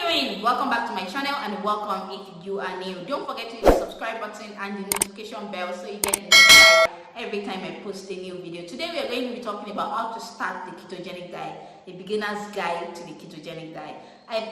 doing? Welcome back to my channel and welcome if you are new. Don't forget to hit the subscribe button and the notification bell so you get notified every time I post a new video. Today we are going to be talking about how to start the ketogenic diet, a beginner's guide to the ketogenic diet. I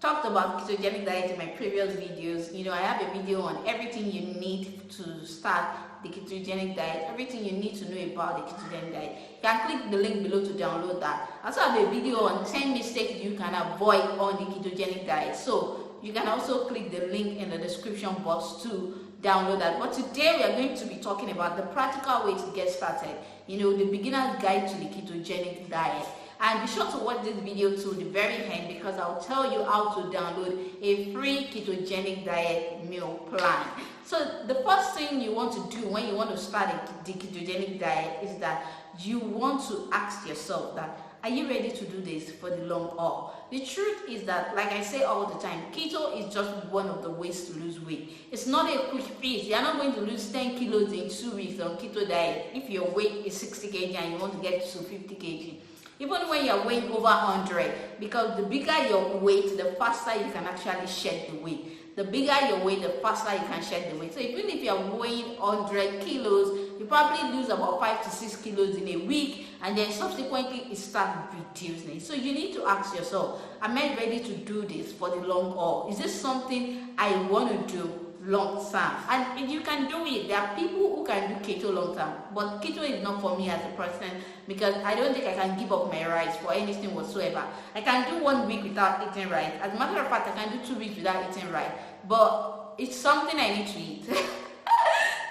talked about ketogenic diet in my previous videos. I have a video on everything you need to start the ketogenic diet, everything you need to know about the ketogenic diet. You can click the link below to download that. I also have a video on 10 mistakes you can avoid on the ketogenic diet, so you can also click the link in the description box to download that. But today we are going to be talking about the practical way to get started, the beginner's guide to the ketogenic diet. And be sure to watch this video to the very end because I'll tell you how to download a free ketogenic diet meal plan. So the first thing you want to do when you want to start the ketogenic diet is that you want to ask yourself that, are you ready to do this for the long haul? The truth is that, like I say all the time, keto is just one of the ways to lose weight. It's not a quick fix. You're not going to lose 10 kilos in 2 weeks on keto diet if your weight is 60 kg and you want to get to 50 kg. Even when you're weighing over 100, because the bigger your weight, the faster you can actually shed the weight. The bigger your weight, the faster you can shed the weight. So even if you're weighing 100 kilos, you probably lose about 5 to 6 kilos in a week, and then subsequently it starts reducing. So you need to ask yourself, am I ready to do this for the long haul? Is this something I want to do long term? And you can do it. There are people who can do keto long term, but keto is not for me as a person because I don't think I can give up my rice for anything whatsoever. I can do 1 week without eating rice. As a matter of fact, I can do 2 weeks without eating rice, but it's something I need to eat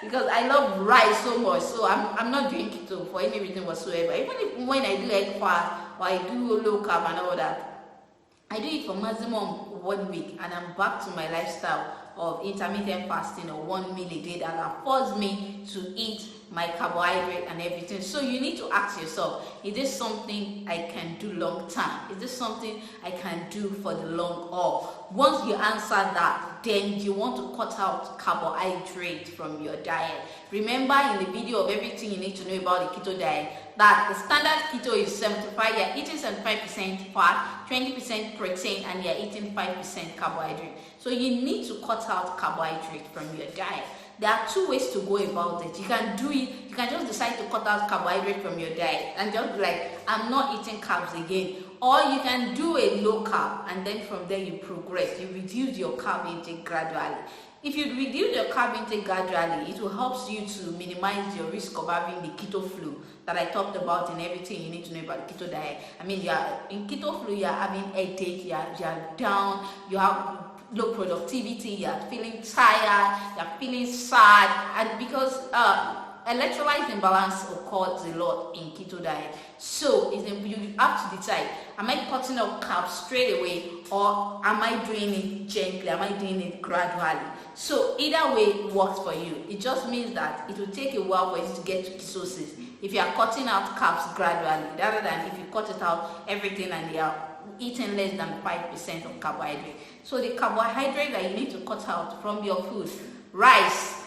because I love rice so much. So I'm not doing keto for any reason whatsoever. Even if when I do egg fast or I do low carb and all that, I do it for maximum 1 week and I'm back to my lifestyle of intermittent fasting or 1 meal a day that have forced me to eat my carbohydrate and everything. So you need to ask yourself, is this something I can do long term? Is this something I can do for the long haul? Once you answer that, then you want to cut out carbohydrate from your diet. Remember in the video of everything you need to know about the keto diet, that the standard keto is 75, you're eating 75% fat, 20% protein, and you're eating 5% carbohydrate. So you need to cut out carbohydrate from your diet. There are 2 ways to go about it. You can do it, you can just decide to cut out carbohydrate from your diet and just be like, I'm not eating carbs again. Or you can do a low carb and then from there you progress. You reduce your carb intake gradually. If you reduce your carb intake gradually, it will help you to minimize your risk of having the keto flu that I talked about in everything you need to know about the keto diet. I mean, in keto flu, you're having headache, you're down, you have low productivity, you're feeling tired, you're feeling sad, and because electrolyte imbalance occurs a lot in keto diet. So you have to decide, am I cutting out carbs straight away or am I doing it gently, am I doing it gradually? So either way works for you. It just means that it will take a while for you to get to ketosis if you are cutting out carbs gradually rather than if you cut it out everything and you are eating less than 5% of carbohydrate. So the carbohydrate that you need to cut out from your food: rice,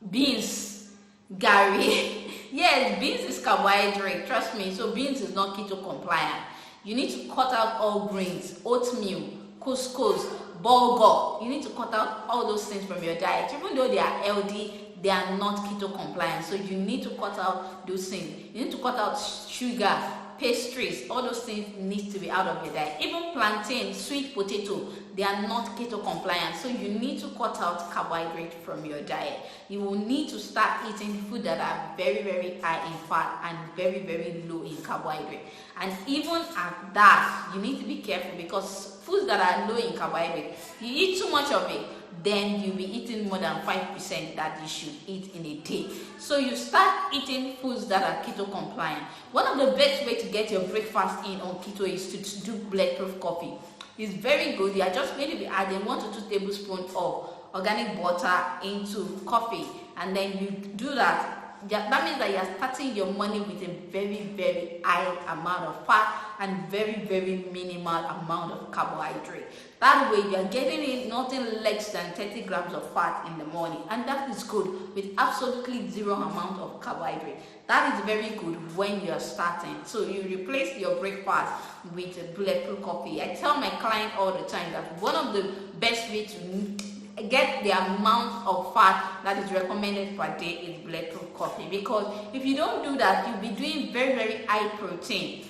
beans, gari. Yes, beans is carbohydrate, trust me. So beans is not keto compliant. You need to cut out all grains, oatmeal, couscous, bulgur. You need to cut out all those things from your diet. Even though they are healthy, they are not keto compliant. So you need to cut out those things. You need to cut out sugar, pastries, all those things need to be out of your diet. Even plantain, sweet potato, they are not keto compliant. So you need to cut out carbohydrate from your diet. You will need to start eating food that are very, very high in fat and very, very low in carbohydrate. And even at that, you need to be careful because foods that are low in carbohydrate, you eat too much of it, then you'll be eating more than 5% that you should eat in a day. So you start eating foods that are keto compliant. One of the best way to get your breakfast in on keto is to do bulletproof coffee. It's very good. You are just going to be adding 1 to 2 tablespoons of organic butter into coffee, and then you do that that means that you're starting your morning with a very high amount of fat and very minimal amount of carbohydrate. That way you're getting in nothing less than 30 grams of fat in the morning, and that is good with absolutely zero amount of carbohydrate. That is very good when you're starting. So you replace your breakfast with a bulletproof coffee. I tell my client all the time that one of the best ways to get the amount of fat that is recommended per day is bulletproof coffee, because if you don't do that, you'll be doing very high protein.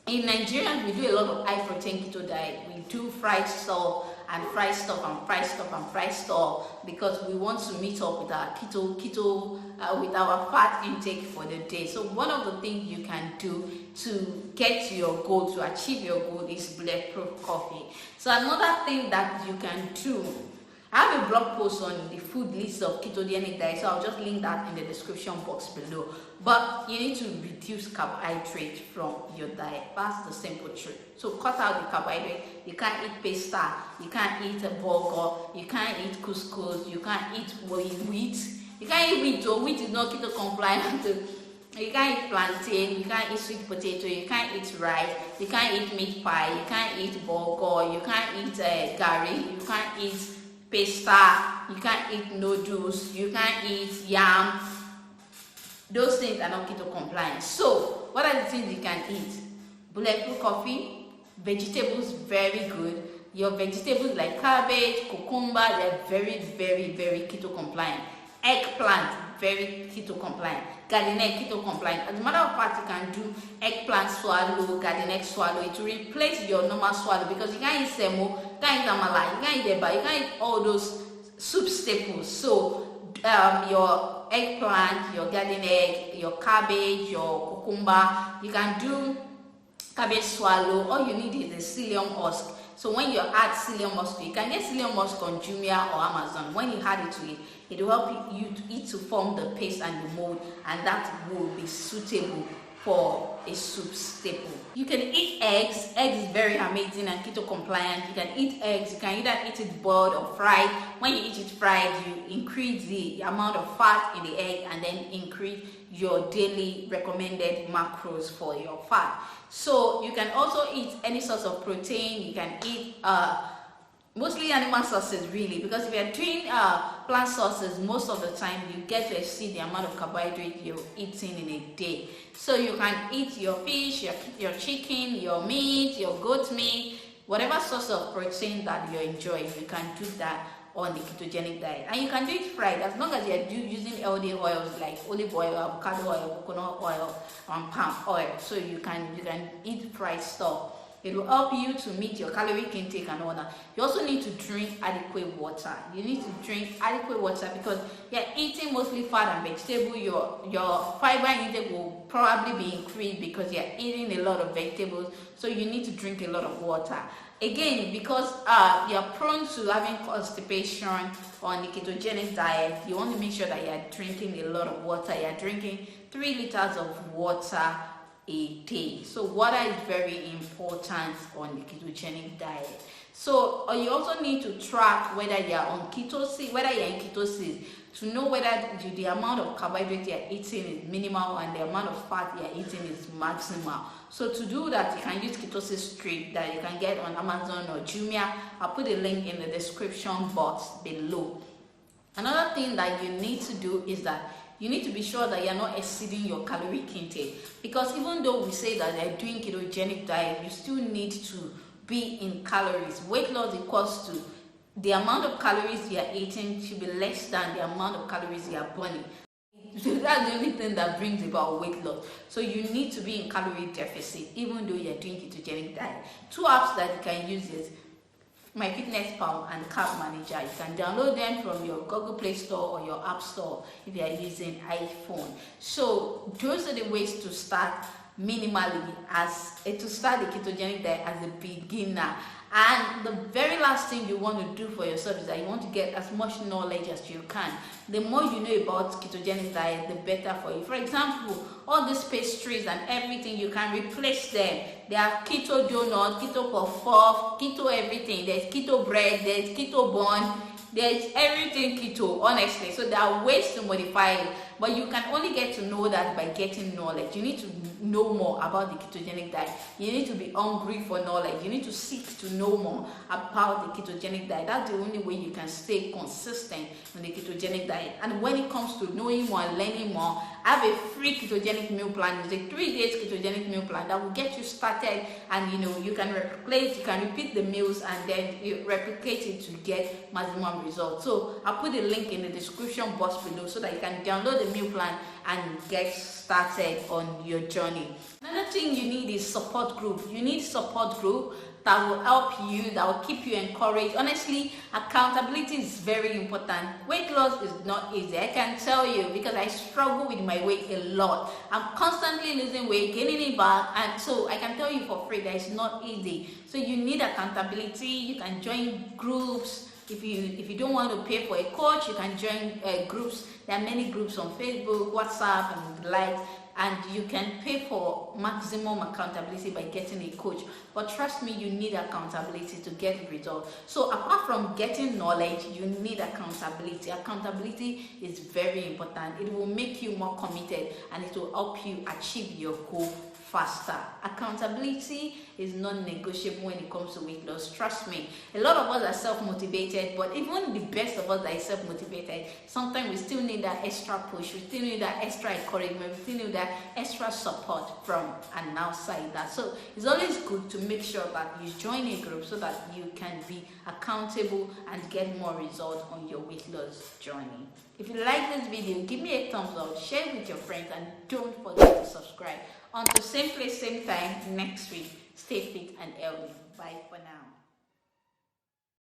In Nigeria, we do a lot of high protein keto diet. We do fried stuff and fried stuff and fried stuff and fried stuff because we want to meet up with our keto with our fat intake for the day. So one of the things you can do to get to your goal, to achieve your goal, is bulletproof coffee. So another thing that you can do, I have a blog post on the food list of ketogenic diet, so I'll just link that in the description box below. But you need to reduce carbohydrate from your diet. That's the simple truth. So cut out the carbohydrate. You can't eat pasta, you can't eat a burger, you can't eat couscous, you can't eat wheat. You can't eat wheat, so wheat is not keto compliant. You can't eat plantain, you can't eat sweet potato, you can't eat rice, you can't eat meat pie, you can't eat burger, you can't eat gari, you can't eat pasta, you can't eat noodles, you can't eat yam. Those things are not keto compliant. So what are the things you can eat? Bulletproof coffee, vegetables, very good. Your vegetables like cabbage, cucumber, they're very keto compliant. Eggplant, very keto compliant. Garden egg, keto compliant. As a matter of fact, you can do eggplant swallow, garden egg swallow. It will replace your normal swallow, because you can't eat semo, you can't eat amala, you can't eat eba, you can't eat all those soup staples. So your eggplant, your garden egg, your cabbage, your cucumber, you can do cabbage swallow. All you need is a psyllium husk. So when you add psyllium husk, you can get psyllium husk on Jumia or Amazon. When you add it to it, it will help you to form the paste and the mold, and that will be suitable for a soup staple. You can eat eggs. Eggs is very amazing and keto compliant. You can eat eggs. You can either eat it boiled or fried. When you eat it fried, you increase the amount of fat in the egg and then increase your daily recommended macros for your fat. So you can also eat any source of protein. You can eat mostly animal sources, really, because if you're doing plant sources, most of the time you get to exceed the amount of carbohydrate you're eating in a day. So you can eat your fish, your chicken, your meat, your goat meat, whatever source of protein that you enjoy, you can do that on the ketogenic diet. And you can do it fried, as long as you're using healthy oils like olive oil, avocado oil, coconut oil, and palm oil. So you can eat fried stuff. It will help you to meet your caloric intake and all that. You also need to drink adequate water. You need to drink adequate water because you're eating mostly fat and vegetable. Your fiber intake will probably be increased because you're eating a lot of vegetables. So you need to drink a lot of water. Again, because you're prone to having constipation on the ketogenic diet, you want to make sure that you're drinking a lot of water. You're drinking 3 liters of water a day. So water is very important on the ketogenic diet. So you also need to track whether you're on ketosis, whether you're in ketosis, to know whether the amount of carbohydrate you're eating is minimal and the amount of fat you're eating is maximal. So to do that, you can use ketosis strip that you can get on Amazon or Jumia. I'll put a link in the description box below. Another thing that you need to do is that you need to be sure that you're not exceeding your caloric intake, because even though we say that you're doing ketogenic diet, you still need to be in calories. Weight loss equals to the amount of calories you're eating should be less than the amount of calories you're burning. So that's the only thing that brings about weight loss. So you need to be in calorie deficit even though you're doing ketogenic diet. 2 apps that you can use is MyFitnessPal and Carb Manager. You can download them from your Google Play Store or your App Store if you are using iPhone. So those are the ways to start minimally, to start the ketogenic diet as a beginner. And the very last thing you want to do for yourself is that you want to get as much knowledge as you can. The more you know about ketogenic diet, the better for you. For example, all these pastries and everything, you can replace them. There are keto donuts, keto puff, keto everything. There's keto bread, there's keto bun, there's everything keto, honestly. So there are ways to modify it. But you can only get to know that by getting knowledge. You need to know more about the ketogenic diet. You need to be hungry for knowledge. You need to seek to know more about the ketogenic diet. That's the only way you can stay consistent on the ketogenic diet. And when it comes to knowing more and learning more, I have a free ketogenic meal plan. It's a 3 days ketogenic meal plan that will get you started, and you can repeat the meals, and then you replicate it to get maximum results. So I'll put the link in the description box below so that you can download the meal plan and get started on your journey. Another thing you need is support group. You need support group that will help you, that will keep you encouraged. Honestly, accountability is very important. Weight loss is not easy, I can tell you, because I struggle with my weight a lot. I'm constantly losing weight, gaining it back, and so I can tell you for free that it's not easy. So you need accountability. You can join groups. If you don't want to pay for a coach, you can join groups. There are many groups on Facebook, WhatsApp, and the like. And you can pay for maximum accountability by getting a coach. But trust me, you need accountability to get results. So apart from getting knowledge, you need accountability. Accountability is very important. It will make you more committed, and it will help you achieve your goal faster. Accountability is non-negotiable when it comes to weight loss. Trust me, a lot of us are self-motivated, but even the best of us that is self-motivated, sometimes we still need that extra push, we still need that extra encouragement, we still need that extra support from an outsider. So it's always good to make sure that you join a group so that you can be accountable and get more results on your weight loss journey. If you like this video, give me a thumbs up, share it with your friends, and don't forget to subscribe. Until same place, same time next week. Stay fit and healthy. Bye for now.